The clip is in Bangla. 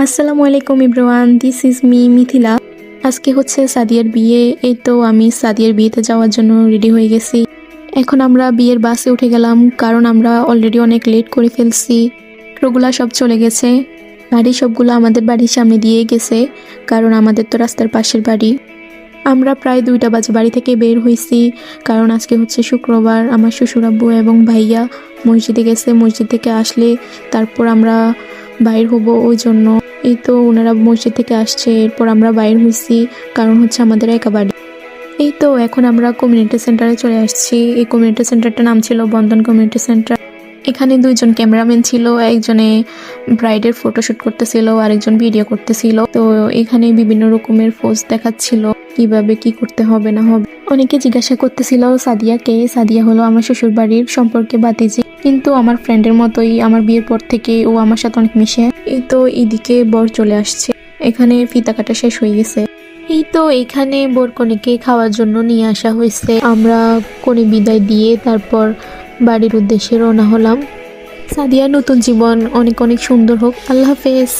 আসসালামু আলাইকুম everyone, this is me Mithila. আজকে হচ্ছে সাদিয়ার বিয়ে। এই তো আমি সাদিয়ার বিয়েতে যাওয়ার জন্য রেডি হয়ে গেছি। এখন আমরা বিয়ের বাসে উঠে গেলাম, কারণ আমরা অলরেডি অনেক লেট করে ফেলছি। ওগুলা সব চলে গেছে, গাড়ি সবগুলো আমাদের বাড়ির সামনে দিয়ে গেছে, কারণ আমাদের তো রাস্তার পাশের বাড়ি। আমরা প্রায় 2টা বাজে বাড়ি থেকে বের হয়েছি, কারণ আজকে হচ্ছে শুক্রবার। আমার শ্বশুর আব্বু এবং ভাইয়া মসজিদে গেছে, মসজিদ থেকে আসলে তারপর আমরা বাইর হব। ওই জন্য এই তো ওনারা মসজিদ থেকে আসছে, এরপর আমরা বাইর হয়েছি, কারণ হচ্ছে আমাদের একা বাড়ি। এই তো এখন আমরা কমিউনিটি সেন্টারে চলে আসছি। এই কমিউনিটি সেন্টারটার নাম ছিল বন্ধন কমিউনিটি সেন্টার। এখানে 2জন ক্যামেরাম্যান ছিল, একজনে ব্রাইডের ফটোশুট করতেছিল, আরেকজন ভিডিও করতেছিল। তো এখানে বিভিন্ন রকমের পোজ দেখাচ্ছিল, কিভাবে কি করতে হবে না হবে। অনেকে জিজ্ঞাসা করতেছিল সাদিয়াকে। সাদিয়া হলো আমার শ্বশুর বাড়ির সম্পর্কে ভাতিজি, কিন্তু আমার ফ্রেন্ডের মতোই। আমার বিয়ের পর থেকে ও আমার সাথে অনেক মিশে। এই তো এইদিকে বর চলে আসছে, এখানে ফিতা কাটা শেষ হয়ে গেছে। এই তো এখানে বর কনেকে খাওয়ার জন্য নিয়ে আসা হয়েছে। আমরা কনে বিদায় দিয়ে তারপর বাড়ির উদ্দেশ্যে রওনা হলাম। সাদিয়ার নতুন জীবন অনেক অনেক সুন্দর হোক। আল্লাহ হাফেজ।